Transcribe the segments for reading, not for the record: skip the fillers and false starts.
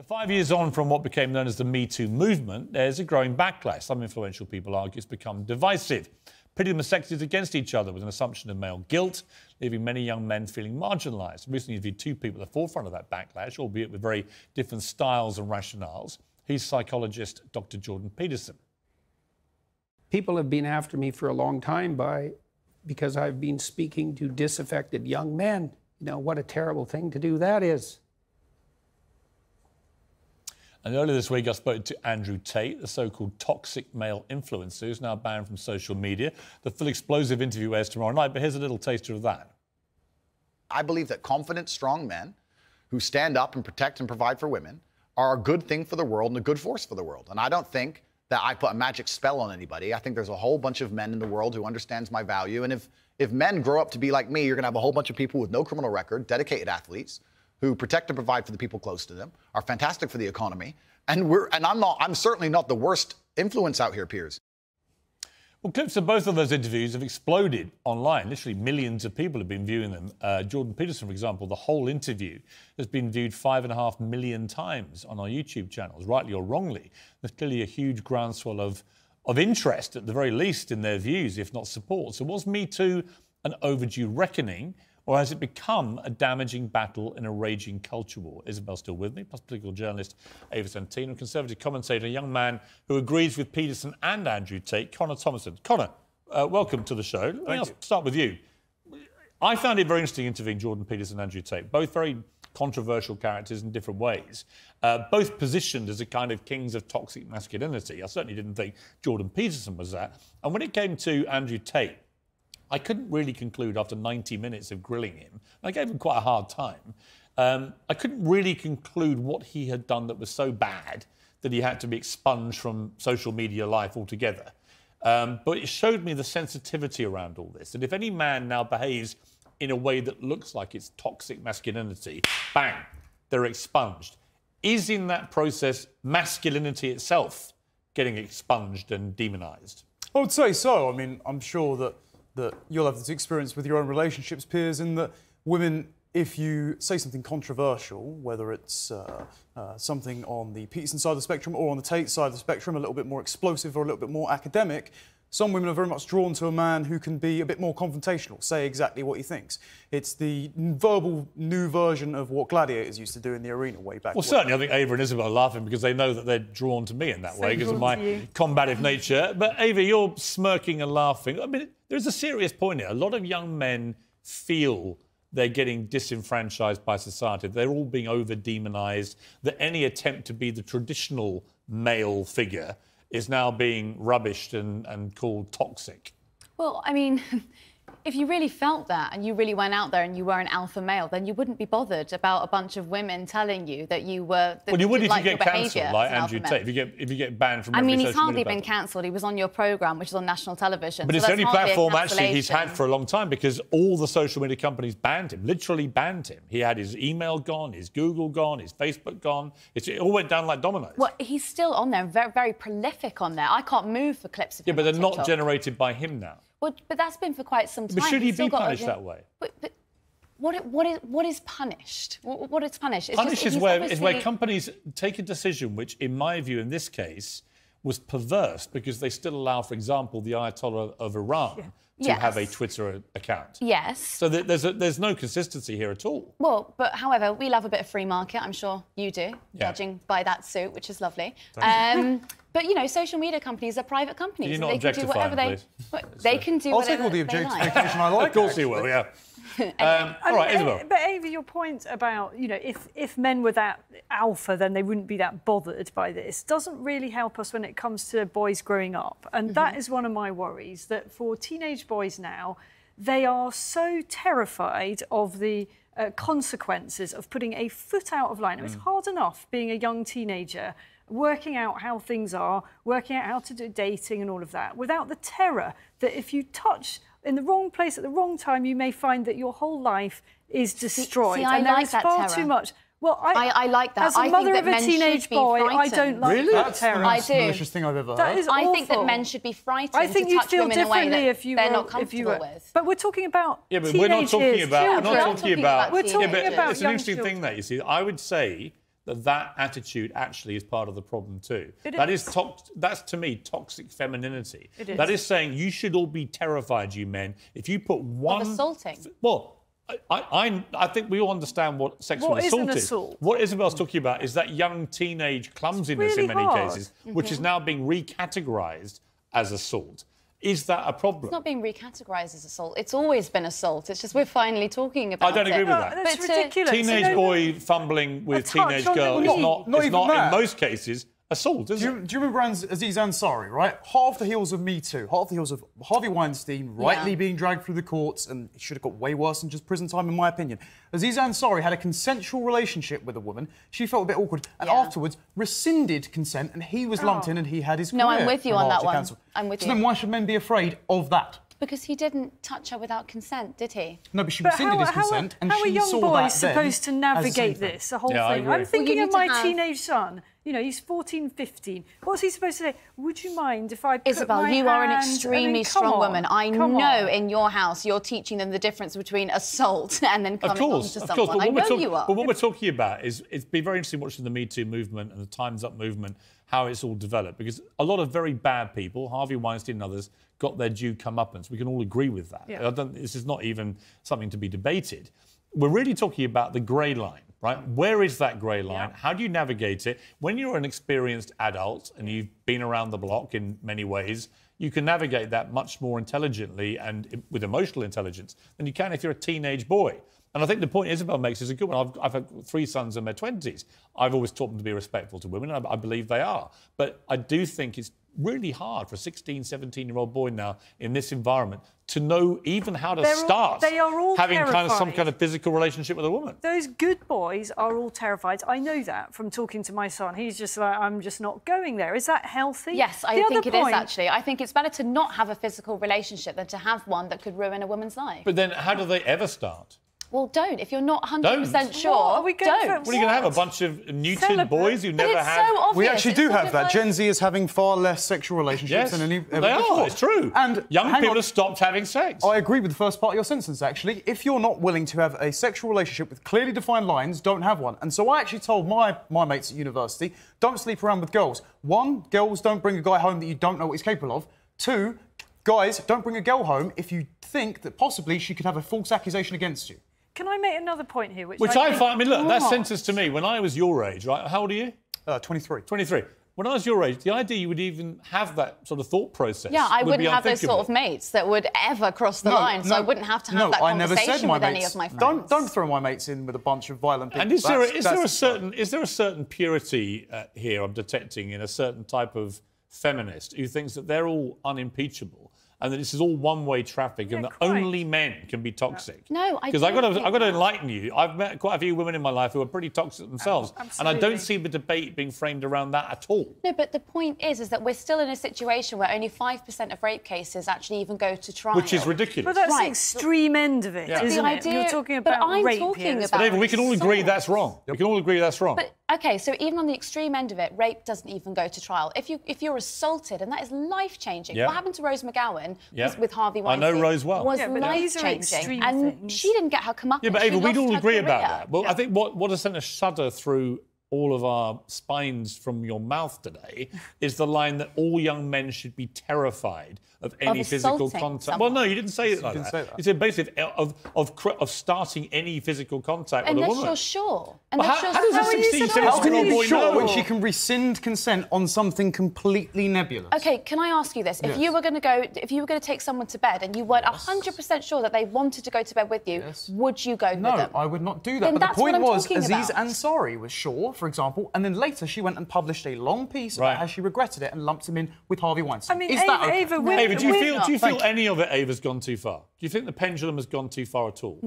5 years on from what became known as the Me Too movement, there's a growing backlash. Some influential people argue it's become divisive, pitting mastectomies against each other with an assumption of male guilt, leaving many young men feeling marginalised. Recently interviewed two people at the forefront of that backlash, albeit with very different styles and rationales. He's psychologist Dr. Jordan Peterson. People have been after me for a long time because I've been speaking to disaffected young men. You know, what a terrible thing to do that is. And earlier this week, I spoke to Andrew Tate, the so-called toxic male influencer who's now banned from social media. The full explosive interview airs tomorrow night, but here's a little taster of that. I believe that confident, strong men who stand up and protect and provide for women are a good thing for the world and a good force for the world. And I don't think that I put a magic spell on anybody. I think there's a whole bunch of men in the world who understands my value. And if men grow up to be like me, you're going to have a whole bunch of people with no criminal record, dedicated athletes, who protect and provide for the people close to them, are fantastic for the economy. And I'm certainly not the worst influence out here, Piers. Well, clips of both of those interviews have exploded online. Literally millions of people have been viewing them. Jordan Peterson, for example, the whole interview has been viewed 5.5 million times on our YouTube channels, rightly or wrongly. There's clearly a huge groundswell of interest, at the very least, in their views, if not support. So was Me Too an overdue reckoning, or has it become a damaging battle in a raging culture war? Isabel's still with me, plus political journalist Ava Santino, conservative commentator, a young man who agrees with Peterson and Andrew Tate, Connor Thomason. Connor, welcome to the show. Let me start with you. I found it very interesting interviewing Jordan Peterson and Andrew Tate, both very controversial characters in different ways, both positioned as a kind of kings of toxic masculinity. I certainly didn't think Jordan Peterson was that. And when it came to Andrew Tate, I couldn't really conclude after 90 minutes of grilling him. I gave him quite a hard time. I couldn't really conclude what he had done that was so bad that he had to be expunged from social media life altogether. But it showed me the sensitivity around all this. And if any man now behaves in a way that looks like it's toxic masculinity, bang, they're expunged. Is in that process masculinity itself getting expunged and demonised? I would say so. I mean, I'm sure that you'll have this experience with your own relationships, Piers, in that women, if you say something controversial, whether it's something on the Peterson side of the spectrum or on the Tate side of the spectrum, a little bit more explosive or a little bit more academic, some women are very much drawn to a man who can be a bit more confrontational, say exactly what he thinks. It's the verbal new version of what gladiators used to do in the arena way back. Well, certainly I think Ava and Isabel are laughing because they know that they're drawn to me in that way because of my combative nature. But Ava, you're smirking and laughing. I mean, there's a serious point here. A lot of young men feel they're getting disenfranchised by society. They're all being over-demonised, that any attempt to be the traditional male figure is now being rubbished and called toxic. Well, I mean, if you really felt that and you really went out there and you were an alpha male, then you wouldn't be bothered about a bunch of women telling you that you were... Well, you would if you get cancelled, like Andrew Tate, if you get banned from... I mean, he's hardly been cancelled. He was on your programme, which is on national television. But it's the only platform, actually, he's had for a long time because all the social media companies banned him, literally banned him. He had his email gone, his Google gone, his Facebook gone. It all went down like dominoes. Well, he's still on there, very, very prolific on there. I can't move for clips of him. Yeah, but they're not generated by him now. Well, but that's been for quite some time. But should he be punished that way? But what is punished? What is punished? Punished is where companies take a decision which, in my view, in this case, was perverse because they still allow, for example, the Ayatollah of Iran to have a Twitter account. Yes. So there's no consistency here at all. Well, but however, we love a bit of free market. I'm sure you do, judging by that suit, which is lovely. But, you know, social media companies are private companies. Can you not objectify them, please? They can do whatever I'll take all the objectification I like. Of course you will, yeah. All right, Isabel. But Ava, your point about, you know, if men were that alpha, then they wouldn't be that bothered by this, doesn't really help us when it comes to boys growing up. And that is one of my worries, that for teenage boys now, they are so terrified of the consequences of putting a foot out of line. It's hard enough being a young teenager, working out how things are, working out how to do dating and all of that, without the terror that if you touch in the wrong place at the wrong time, you may find that your whole life is destroyed. See, I and like there is that far terror. too much. Well, I like that. As a mother of a teenage boy, I don't like that terror. That's the most malicious thing I've ever heard. That is awful. I think that men should be frightened I think to you'd touch feel women in a way differently that if you they're were, not comfortable with. But we're talking about Yeah, but teenage we're not talking years, about... children. We're not talking about... We're talking about It's an young interesting thing children. that you see. I would say that attitude actually is part of the problem too. That's to me toxic femininity. That is saying you should all be terrified, you men, if you put one... Of assaulting. Well, I think we all understand what sexual assault is. What Isabel's talking about is that young teenage clumsiness in many cases, which is now being recategorised as assault. Is that a problem? It's not being recategorised as assault. It's always been assault. It's just we're finally talking about it. I don't agree with that. That's ridiculous. Teenage boy fumbling with teenage girl is not in most cases assault, is it? Do you remember Aziz Ansari, right? Hot off the heels of Me Too, hot off the heels of Harvey Weinstein rightly being dragged through the courts, and it should have got way worse than just prison time, in my opinion. Aziz Ansari had a consensual relationship with a woman. She felt a bit awkward, and afterwards rescinded consent, and he was lumped in, and he had his career. No, I'm with you on that one. Cancelled. I'm with you. So then why should men be afraid of that? Because he didn't touch her without consent, did he? No, but she rescinded his consent, and she saw that How are young boys supposed to navigate this, the whole thing? I'm thinking of my teenage son. You know, he's 14, 15. What's he supposed to say? Would you mind if I put Isabel, my you are an hand... extremely strong woman. I know in your house you're teaching them the difference between assault and then coming on to someone. I know you are. But what we're talking about is it's been very interesting watching the Me Too movement and the Time's Up movement, how it's all developed, because a lot of very bad people, Harvey Weinstein and others, got their due comeuppance. We can all agree with that. Yeah. This is not even something to be debated. We're really talking about the grey line, right? Where is that grey line? How do you navigate it? When you're an experienced adult and you've been around the block in many ways, you can navigate that much more intelligently and with emotional intelligence than you can if you're a teenage boy. And I think the point Isabel makes is a good one. I've had 3 sons in their 20s. I've always taught them to be respectful to women, and I believe they are. But I do think it's really hard for a 16, 17-year-old boy now in this environment to know even how to start having some kind of physical relationship with a woman. Those good boys are all terrified. I know that from talking to my son. He's just like, I'm just not going there. Is that healthy? Yes, I think it is, actually. I think it's better to not have a physical relationship than to have one that could ruin a woman's life. But then how do they ever start? Well, don't. If you're not 100% sure, don't. What are you going to have? A bunch of neutered boys who never had... So obvious. We actually do have that. Gen Z is having far less sexual relationships than any ever before. It's true. And young people have stopped having sex. I agree with the first part of your sentence, actually. If you're not willing to have a sexual relationship with clearly defined lines, don't have one. And so I actually told my mates at university, don't sleep around with girls. 1, girls don't bring a guy home that you don't know what he's capable of. 2, guys, don't bring a girl home if you think that possibly she could have a false accusation against you. Can I make another point here? Which I find, I mean, look, that sentence to me, when I was your age, right? How old are you? 23. 23. When I was your age, the idea you would even have that sort of thought process. Yeah, I wouldn't have those sort of mates that would ever cross the line, so I wouldn't have to have that conversation with any of my friends. Don't throw my mates in with a bunch of violent people. And is there a certain purity here I'm detecting in a certain type of feminist who thinks that they're all unimpeachable? And that this is all one-way traffic, and that only men can be toxic. No, because I've got to enlighten you. I've met quite a few women in my life who are pretty toxic themselves, and I don't see the debate being framed around that at all. No, but the point is that we're still in a situation where only 5% of rape cases actually even go to trial, which is ridiculous. But that's the extreme end of it, isn't it? You're talking about rape here. But Ava, we can all agree that's wrong. We can all agree that's wrong. But OK, so even on the extreme end of it, rape doesn't even go to trial. If you're assaulted, and that is life-changing. What happened to Rose McGowan with Harvey Weinstein? I know Rose well. Was life-changing, and she didn't get her comeuppance. Yeah, but Ava, we'd all agree about that. Well, I think what has sent a shudder through all of our spines from your mouth today is the line that all young men should be terrified of any physical contact. Someone. Well, no, you didn't say it like that. You said basically of starting any physical contact with a woman. Unless you're sure. How does a 16, 17-year-old boy know when she can rescind consent on something completely nebulous? OK, can I ask you this? If you were going to take someone to bed and you weren't 100% sure that they wanted to go to bed with you, would you go with them? No, I would not do that. Then but the point was, Aziz Ansari was sure, for example, and then later she went and published a long piece about how she regretted it and lumped him in with Harvey Weinstein. I mean, is that okay? Ava, do you feel any of it, Ava's gone too far? Do you think the pendulum has gone too far at all?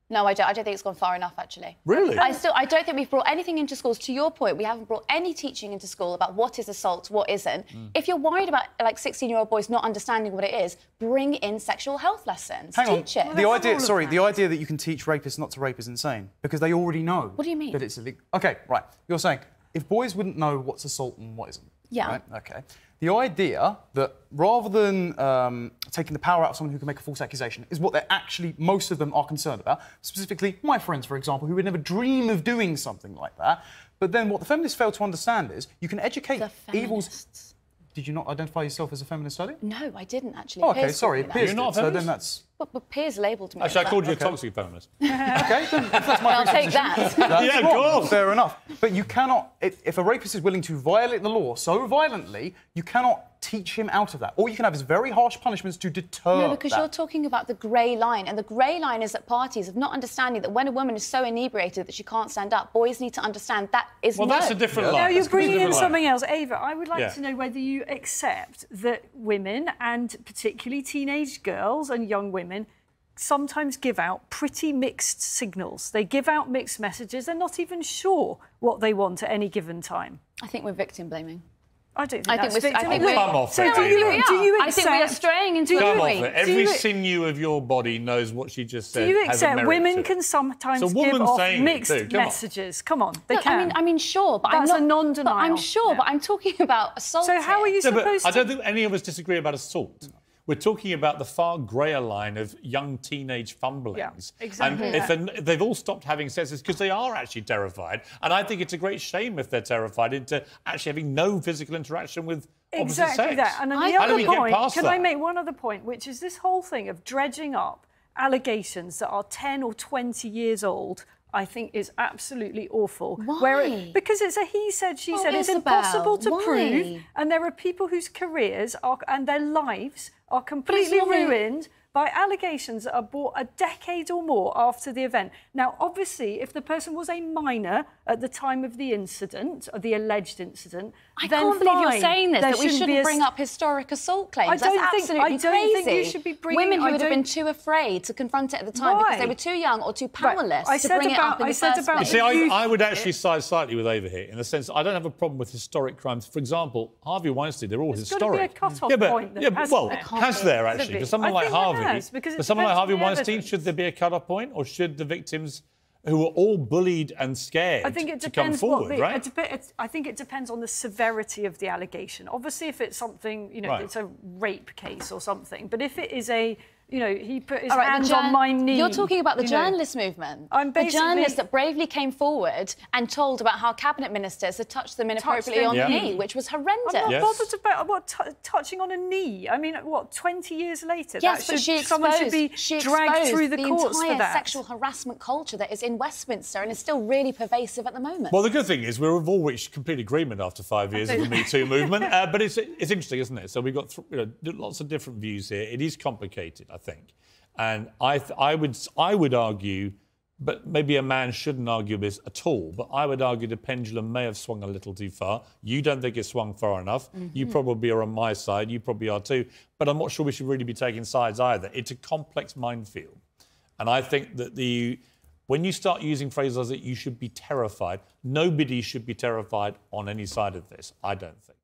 No, I don't think it's gone far enough, actually. Really? I don't think we've brought anything into schools. To your point, we haven't brought any teaching into school about what is assault, what isn't. If you're worried about, like, 16-year-old boys not understanding what it is, bring in sexual health lessons. Teach it. The idea that you can teach rapists not to rape is insane, because they already know. What do you mean? That it's illegal. OK, right. You're saying if boys wouldn't know what's assault and what isn't. Yeah. Right? OK. The idea that rather than taking the power out of someone who can make a false accusation is what they're actually, most of them are concerned about. Specifically, my friends, for example, who would never dream of doing something like that. But then what the feminists fail to understand is you can educate The evils. feminists. Did you not identify yourself as a feminist earlier? No, I didn't actually. Oh, okay, Piers sorry. called me Piers that. You're not a did, so then feminist? that's... But Piers labelled me. Actually, I as called that. you a toxic feminist. Okay, then if that's my I'll take presupposition, that. that's Yeah, of wrong. course. Fair enough. But you cannot, if a rapist is willing to violate the law so violently, you cannot teach him out of that. All you can have is very harsh punishments to deter No, because that. you're talking about the grey line, and the grey line is at parties of not understanding that when a woman is so inebriated that she can't stand up, boys need to understand that is Well, no. that's a different line. Now you're That's a completely bringing in different line. something else. Ava, I would like Yeah. to know whether you accept that women, and particularly teenage girls and young women, sometimes give out pretty mixed signals. They give out mixed messages. They're not even sure what they want at any given time. I think we're victim blaming. I don't think I think that's we're- I victim think blaming. Come off So it, do Ava. you, do you I think we are accept- straying into do a Come you- off point. it. Every you- sinew of your body knows what she just said. Do you has a accept merit women to it. can sometimes It's a give woman off saying it mixed too. Come on. messages? Come on, they Look, can. I mean, sure, but That's I'm a not. non-denial. But I'm sure, Yeah. but I'm talking about assault. So how are you No, but supposed I to... don't think any of us disagree about assault. We're talking about the far greyer line of young teenage fumblings. Yeah, exactly. And if they've all stopped having sex, it's because they are actually terrified. And I think it's a great shame if they're terrified into actually having no physical interaction with opposite Exactly sex. that. And then the How do other we get point, past can I that? make one other point, which is this whole thing of dredging up allegations that are 10 or 20 years old, I think is absolutely awful. Why? Because it's a he said, she Oh, said. It's Isabel, impossible to why? prove. And there are people whose careers are, and their lives are completely not a- ruined by allegations that are brought a decade or more after the event. Now, obviously, if the person was a minor at the time of the incident, or the alleged incident, I then can't believe you're fine. saying this, There that we be shouldn't a bring up historic assault claims. I don't That's think- absolutely I don't crazy. think you should be bringing- Women who I would have don't- been too afraid to confront it at the time because Why? they were too young or too Right. powerless I to said bring it about- up in I the said first about place. See, You- I would actually side slightly with Ava here in the sense I don't have a problem with historic crimes. For example, Harvey Weinstein, they're all There's gotta be historic. a cut-off yeah, but, point that yeah, but, hasn't well, there? has there actually? Should For be. someone I like think there Harvey, has, because it for someone like depends Harvey on the Weinstein, evidence. should there be a cut-off point, or should the victims who were all bullied and scared I think it to come depends forward, right? I think it depends on the severity of the allegation. Obviously, if it's something, you know, Right. it's a rape case or something. But if it is a, you know, he put his All right, hands on my knee. You're talking about the you know. journalist movement. I'm the basically- journalists that bravely came forward and told about how cabinet ministers had touched them inappropriately them. on Yeah. the knee, which was horrendous. I'm not Yes. bothered about touching on a knee. I mean, what, 20 years later? Yes, that but someone should be she dragged exposed through the courts entire for that. sexual harassment culture that is in Westminster and is still really pervasive at the moment. Well, the good thing is we've all reached complete agreement after 5 years of the Me Too movement. But it's interesting, isn't it? So we've got lots of different views here. It is complicated, I think. And I would argue, but maybe a man shouldn't argue this at all, but I would argue the pendulum may have swung a little too far. You don't think it's swung far enough. You probably are on my side. You probably are too. But I'm not sure we should really be taking sides either. It's a complex minefield. And I think that when you start using phrases like that, you should be terrified. Nobody should be terrified on any side of this, I don't think.